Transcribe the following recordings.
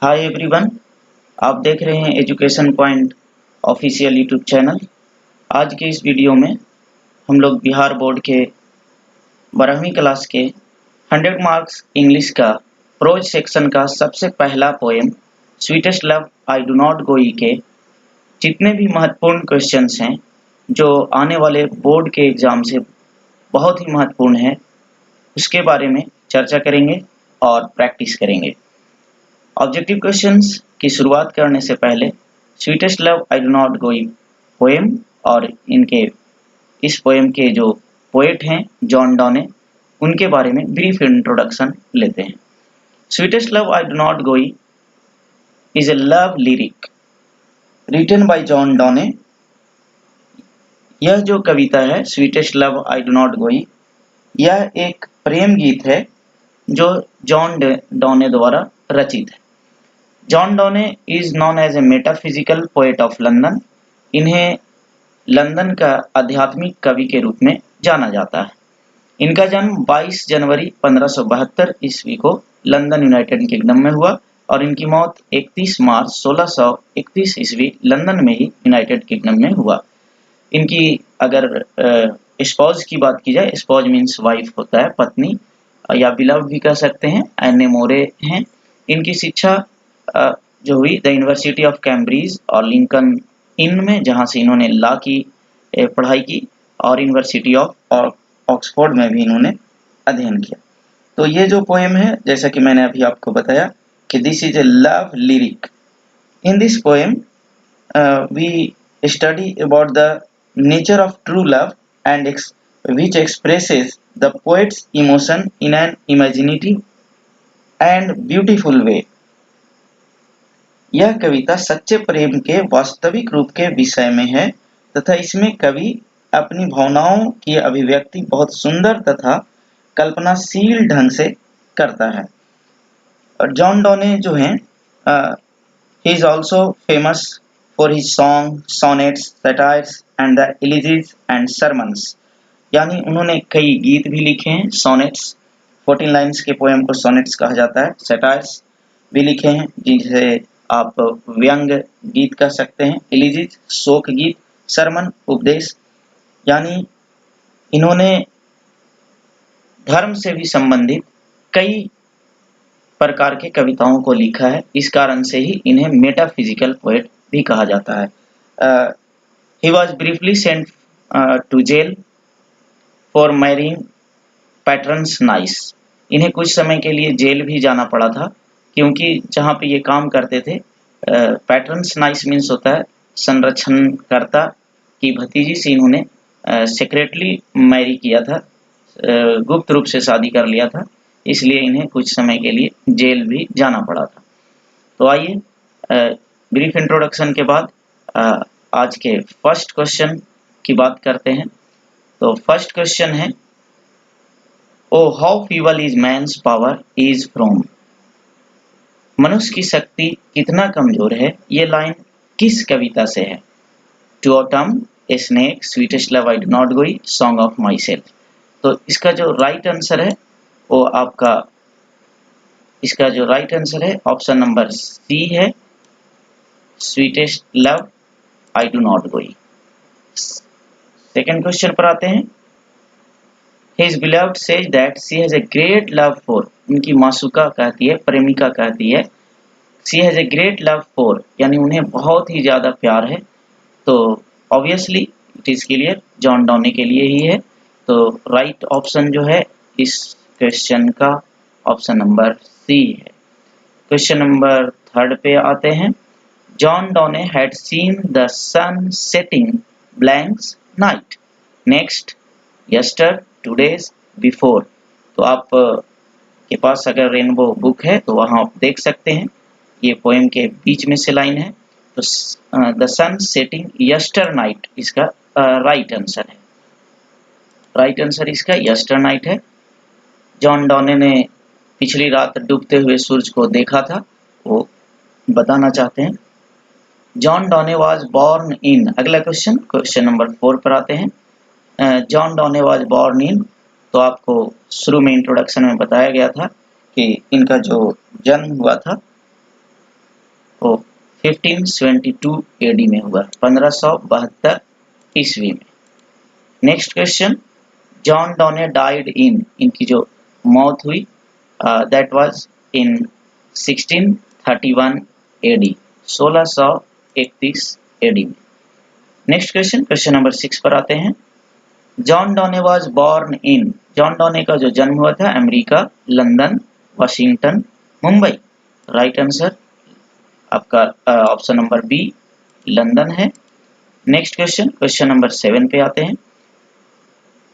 Hi everyone, आप देख रहे हैं education point official YouTube channel. आज के इस वीडियो में हम लोग बिहार बोर्ड के 12वीं क्लास के 100 मार्क्स इंग्लिश का प्रोज सेक्शन का सबसे पहला poem sweetest love I do not गोई के जितने भी महत्वपूर्ण क्वेश्चंस हैं जो आने वाले बोर्ड के एग्ज़ाम से बहुत ही महत्वपूर्ण है, उसके बारे में चर्चा करेंगे और प्रैक्टिस करेंगे। ऑब्जेक्टिव क्वेश्चंस की शुरुआत करने से पहले sweetest love I do not गोई पोएम और इस पोएम के जो पोएट हैं जॉन डॉने, उनके बारे में ब्रीफ इंट्रोडक्शन लेते हैं। Sweetest love I do not go is a love lyric written by John Donne. यह जो कविता है sweetest love I do not go, यह एक प्रेम गीत है जो जॉन डॉने द्वारा रचित है। John Donne is known as a metaphysical poet of London. इन्हें लंदन का आध्यात्मिक कवि के रूप में जाना जाता है। इनका जन्म 22 जनवरी 1572 ईस्वी को लंदन यूनाइटेड किंगडम में हुआ और इनकी मौत 31 मार्च 1631 ईस्वी लंदन में ही यूनाइटेड किंगडम में हुआ। इनकी अगर स्पॉज की बात की जाए, स्पॉज मीन्स वाइफ होता है, पत्नी, या बिलव्ड भी कह सकते हैं, एने मोरे हैं। इनकी शिक्षा जो हुई द यूनिवर्सिटी ऑफ कैम्ब्रिज और लिंकन इन में, जहाँ से इन्होंने लॉ की पढ़ाई की, और यूनिवर्सिटी ऑफ ऑक्सफोर्ड में भी इन्होंने अध्ययन किया। तो ये जो पोएम है, जैसा कि मैंने अभी आपको बताया कि this is a love lyric. In this poem we study about the nature of true love and which expresses the poet's emotion in an imaginative and beautiful way। यह कविता सच्चे प्रेम के वास्तविक रूप के विषय में है तथा इसमें कवि अपनी भावनाओं की अभिव्यक्ति बहुत सुंदर तथा कल्पनाशील ढंग से करता है। और जॉन डॉने जो हैं, he is also famous for his song, sonnets, satires and the elegies and sermons। यानी उन्होंने कई गीत भी लिखे हैं। सोनेट्स 14 लाइन्स के पोएम को सोनेट्स कहा जाता है। सटायर्स भी लिखे हैं जिसे आप व्यंग गीत कह सकते हैं। एलिजीज शोक गीत, सरमन उपदेश, यानी इन्होंने धर्म से भी संबंधित कई प्रकार के कविताओं को लिखा है। इस कारण से ही इन्हें मेटाफिजिकल पोएट भी कहा जाता है। He was briefly sent to jail for marrying patterns nice. इन्हें कुछ समय के लिए जेल भी जाना पड़ा था क्योंकि जहाँ पे ये काम करते थे, पैटर्न्स नाइस मीन्स होता है संरक्षणकर्ता की भतीजी से इन्होंने सीक्रेटली मैरी किया था, गुप्त रूप से शादी कर लिया था, इसलिए इन्हें कुछ समय के लिए जेल भी जाना पड़ा था। तो आइए ब्रीफ इंट्रोडक्शन के बाद आज के फर्स्ट क्वेश्चन की बात करते हैं। तो फर्स्ट क्वेश्चन है, O how feeble is man's power is from. मनुष्य की शक्ति कितना कमजोर है, ये लाइन किस कविता से है। To autumn, a snake, sweetest love I do not go, song of myself. तो इसका जो राइट आंसर है वो ऑप्शन नंबर सी है, sweetest love I do not गोई। सेकेंड क्वेश्चन पर आते हैं। His beloved says that she has a great love for। उनकी मासूका कहती है, प्रेमिका कहती है, she has a great love for, यानी उन्हें बहुत ही ज्यादा प्यार है। तो obviously it is clear, John Donne के लिए ही है। तो राइट ऑप्शन जो है इस क्वेश्चन का ऑप्शन नंबर सी है। क्वेश्चन नंबर थर्ड पे आते हैं। John Donne had seen the sun setting blanks night, next, yester, today's, before. तो आप के पास अगर रेनबो बुक है तो वहाँ आप देख सकते हैं, ये पोएम के बीच में से लाइन है। तो the sun setting yesternight इसका राइट आंसर है। राइट आंसर इसका यस्टर नाइट है। जॉन डॉने ने पिछली रात डूबते हुए सूरज को देखा था, वो बताना चाहते हैं। John Donne was born in. अगला क्वेश्चन नंबर 4 पर आते हैं। John Donne was born in, तो आपको शुरू में इंट्रोडक्शन में बताया गया था कि इनका जो जन्म हुआ था वो 1572 एडी में हुआ, 1572 ईस्वी में। Next question, John Donne died in, इनकी जो मौत हुई that was in 1631 AD, 1631 AD में। नेक्स्ट क्वेश्चन, क्वेश्चन नंबर 6 पर आते हैं। John Donne was born in, John Donne का जो जन्म हुआ था America, London, Washington, Mumbai. Right answer आपका ऑप्शन नंबर बी लंदन है। नेक्स्ट क्वेश्चन, क्वेश्चन नंबर 7 पे आते हैं।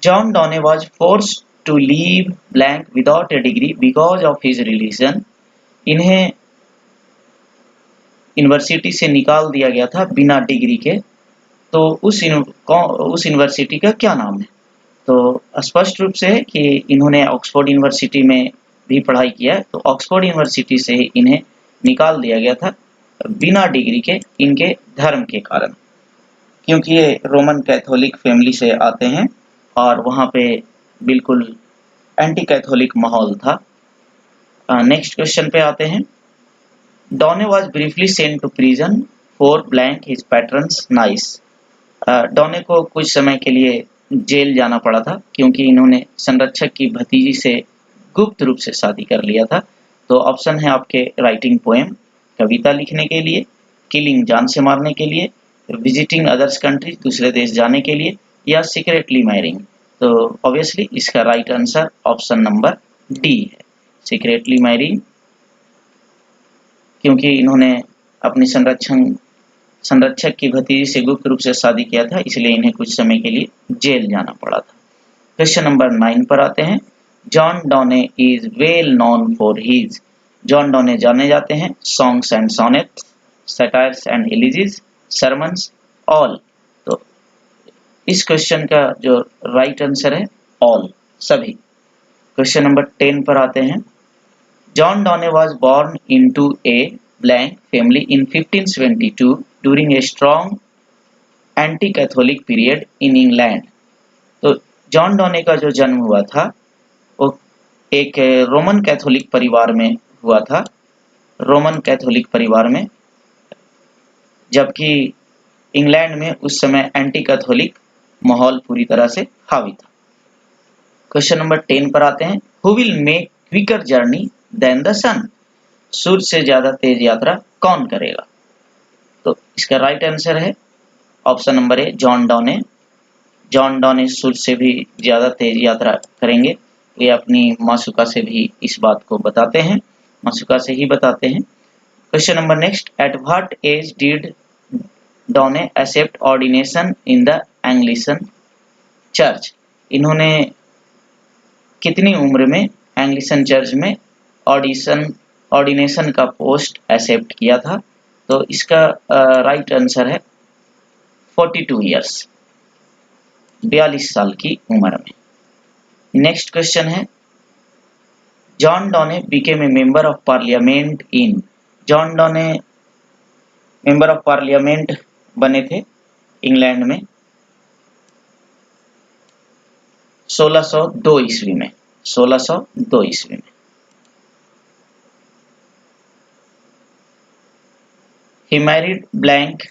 John Donne was forced to leave blank without A degree because of his religion, इन्हें यूनिवर्सिटी से निकाल दिया गया था बिना डिग्री के, तो उस यूनिवर्सिटी का क्या नाम है? तो स्पष्ट रूप से है कि इन्होंने ऑक्सफोर्ड यूनिवर्सिटी में भी पढ़ाई किया है, तो ऑक्सफोर्ड यूनिवर्सिटी से ही इन्हें निकाल दिया गया था बिना डिग्री के, इनके धर्म के कारण, क्योंकि ये रोमन कैथोलिक फैमिली से आते हैं और वहाँ पे बिल्कुल एंटी कैथोलिक माहौल था। नेक्स्ट क्वेश्चन पे आते हैं। Donne was briefly sent to prison for blank his patron's niece, Donne को कुछ समय के लिए जेल जाना पड़ा था क्योंकि इन्होंने संरक्षक की भतीजी से गुप्त रूप से शादी कर लिया था। तो ऑप्शन है आपके राइटिंग पोएम, कविता लिखने के लिए, किलिंग जान से मारने के लिए, विजिटिंग अदर्स कंट्री दूसरे देश जाने के लिए, या सीक्रेटली मैरिंग। तो ऑब्वियसली इसका right answer option number D है, सीक्रेटली मैरिंग, क्योंकि इन्होंने अपनी संरक्षक की भतीजी से गुप्त रूप से शादी किया था, इसलिए इन्हें कुछ समय के लिए जेल जाना पड़ा था। क्वेश्चन नंबर 9 पर आते हैं। John Donne is well known for his, John Donne जाने जाते हैं songs and sonnets, satires and elegies, sermons, all. तो इस क्वेश्चन का जो राइट आंसर है ऑल, सभी। क्वेश्चन नंबर 10 पर आते हैं। John Donne was born into a blank family in 1572 during a strong anti-Catholic period in England। तो जॉन डॉने का जो जन्म हुआ था वो एक रोमन कैथोलिक परिवार में हुआ था, रोमन कैथोलिक परिवार में, जबकि इंग्लैंड में उस समय एंटी कैथोलिक माहौल पूरी तरह से हावी था। क्वेश्चन नंबर 10 पर आते हैं। Who will make quicker journey than the sun, सूर्य से ज्यादा तेज यात्रा कौन करेगा? तो इसका राइट आंसर है option number A John Donne. John Donne सूर्य से भी ज्यादा तेज यात्रा करेंगे, ये अपनी मासुका से भी इस बात को बताते हैं, मासुका से ही बताते हैं। Question number next, at what age did Donne accept ordination in the Anglican church, इन्होंने कितनी उम्र में एंग्लिकन चर्च में ऑर्डिनेशन का पोस्ट एक्सेप्ट किया था? तो इसका राइट आंसर है 42 ईयर्स, 42 साल की उम्र में। नेक्स्ट क्वेश्चन है। John Donne became a member of parliament in, John Donne member of parliament बने थे इंग्लैंड में 1602 ईस्वी में, 1602 ईस्वी में। He married blank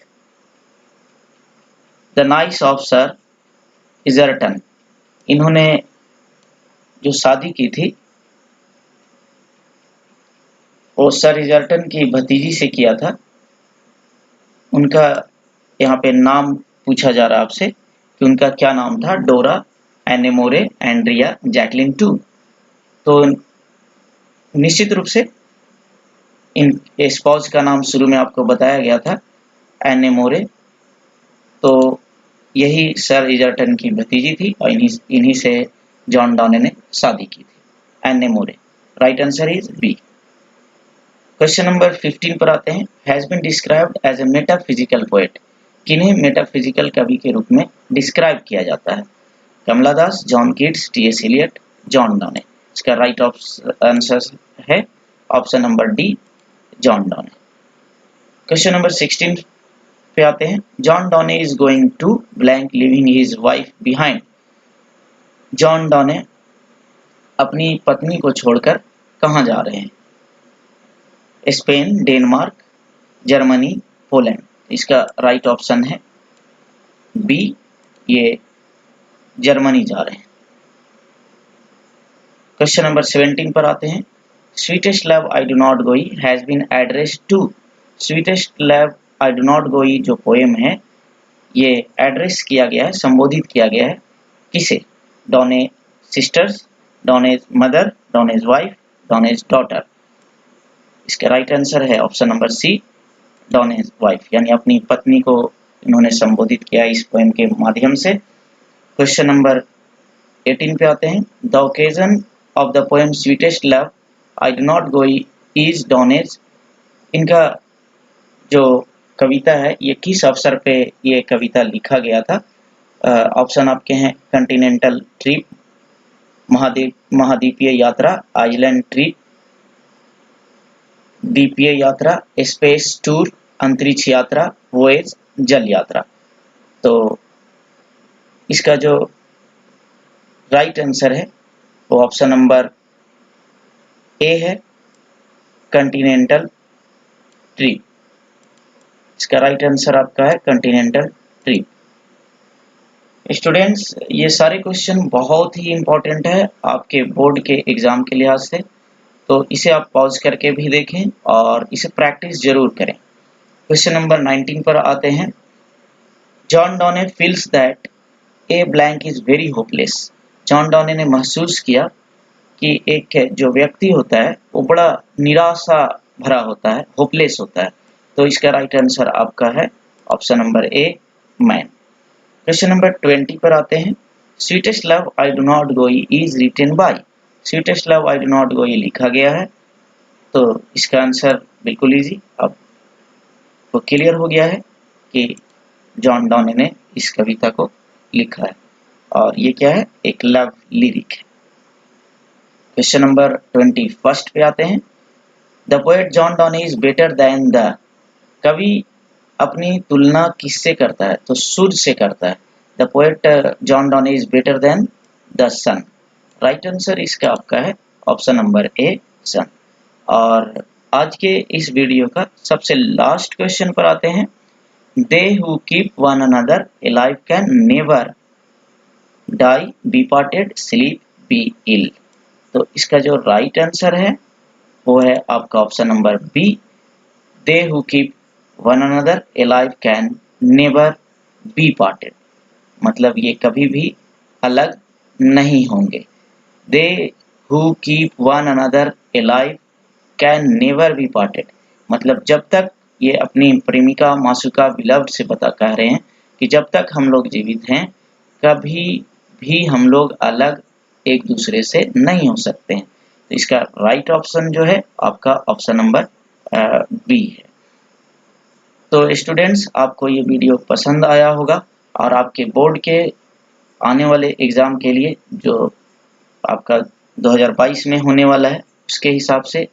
the niece of Sir Egerton, इन्होंने जो शादी की थी वो सर इजर्टन की भतीजी से किया था। उनका यहाँ पे नाम पूछा जा रहा है आपसे कि उनका क्या नाम था? डोरा, एनेमोरे, एंड्रिया, जैकलिन टू। तो निश्चित रूप से इन स्पाउस का नाम शुरू में आपको बताया गया था एनेमोरे, तो यही सर इजर्टन की भतीजी थी और इन्हीं से जॉन डॉने ने शादी की थी, Anne More. Right answer is B. Question number 15 पर आते हैं। Has been described as a metaphysical poet, किन्हें मेटाफिजिकल कवि के रूप में डिस्क्राइब किया जाता है? Kamala Das, John Keats, T S. Eliot, John Donne. इसका राइट आंसर है option number D, John Donne. Question number 16 पे आते हैं। John Donne is going to blank living his wife behind, John Donne अपनी पत्नी को छोड़कर कहाँ जा रहे हैं? Spain, Denmark, Germany, Poland. इसका राइट ऑप्शन है बी, ये जर्मनी जा रहे हैं। क्वेश्चन नंबर 17 पर आते हैं। Sweetest love I do not go has been addressed to. Sweetest love I do not go जो पोएम है ये एड्रेस किया गया है, संबोधित किया गया है किसे? डॉनेज सिस्टर्स, डॉनेज मदर, डॉनेज वाइफ, डॉनेज डॉटर। इसका राइट आंसर है ऑप्शन नंबर सी, डॉनेज वाइफ, यानी अपनी पत्नी को इन्होंने संबोधित किया इस पोएम के माध्यम से। क्वेश्चन नंबर 18 पे आते हैं। The occasion of the poem sweetest love I do not go is डॉनेज। इनका जो कविता है ये किस अवसर पे ये कविता लिखा गया था? ऑप्शन आपके हैं कॉन्टिनेंटल ट्रिप, महाद्वीपीय यात्रा, आइलैंड ट्रिप, द्वीपीय यात्रा, स्पेस टूर, अंतरिक्ष यात्रा, वोएज, जल यात्रा। तो इसका जो राइट आंसर है वो ऑप्शन नंबर ए है, कॉन्टिनेंटल ट्रिप। इसका राइट आंसर आपका है कॉन्टिनेंटल ट्रिप। स्टूडेंट्स, ये सारे क्वेश्चन बहुत ही इंपॉर्टेंट है आपके बोर्ड के एग्जाम के लिहाज से, तो इसे आप पॉज करके भी देखें और इसे प्रैक्टिस जरूर करें। क्वेश्चन नंबर 19 पर आते हैं। John Donne feels that a blank is very hopeless. John Donne ने महसूस किया कि एक जो व्यक्ति होता है वो बड़ा निराशा भरा होता है, होपलेस होता है। तो इसका राइट आंसर आपका है option number A, man. Question number 20 पर आते हैं। Sweetest love I do not go is written by. Sweetest love I do not go लिखा गया है, तो इसका आंसर बिल्कुल इजी, अब वो क्लियर हो गया है कि जॉन डॉने ने इस कविता को लिखा है और ये क्या है? एक लव लिरिक है। क्वेश्चन नंबर 21 पे आते हैं। The poet John Donne is better than the. कवि अपनी तुलना किससे करता है? तो सूर्य से करता है। The poet John Donne is better than the sun. Right answer इसका आपका है ऑप्शन नंबर ए, सन। और आज के इस वीडियो का सबसे लास्ट क्वेश्चन पर आते हैं। They who keep one another alive can never die, be parted, sleep, be ill. तो इसका जो राइट आंसर है वो है आपका option number B, they who keep one another alive can never be parted. मतलब ये कभी भी अलग नहीं होंगे। They who keep one another alive can never be parted, मतलब जब तक ये अपनी प्रेमिका, मासूका, बिलव्ड से कह रहे हैं कि जब तक हम लोग जीवित हैं कभी भी हम लोग अलग एक दूसरे से नहीं हो सकते हैं। तो इसका राइट ऑप्शन जो है आपका ऑप्शन नंबर बी है। तो स्टूडेंट्स, आपको ये वीडियो पसंद आया होगा और आपके बोर्ड के आने वाले एग्ज़ाम के लिए जो आपका 2022 में होने वाला है उसके हिसाब से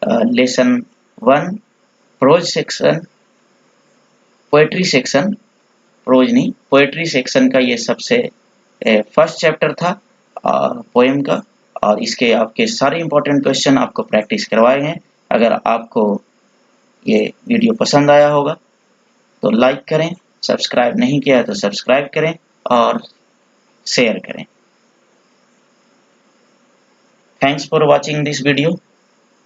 lesson 1 prose section, poetry section, prose नहीं पोएट्री सेक्शन का ये सबसे फर्स्ट चैप्टर था पोएम का, और इसके आपके सारे इंपॉर्टेंट क्वेश्चन आपको प्रैक्टिस करवाए हैं। अगर आपको ये वीडियो पसंद आया होगा तो लाइक करें, सब्सक्राइब नहीं किया है तो सब्सक्राइब करें और शेयर करें। Thanks for watching this video.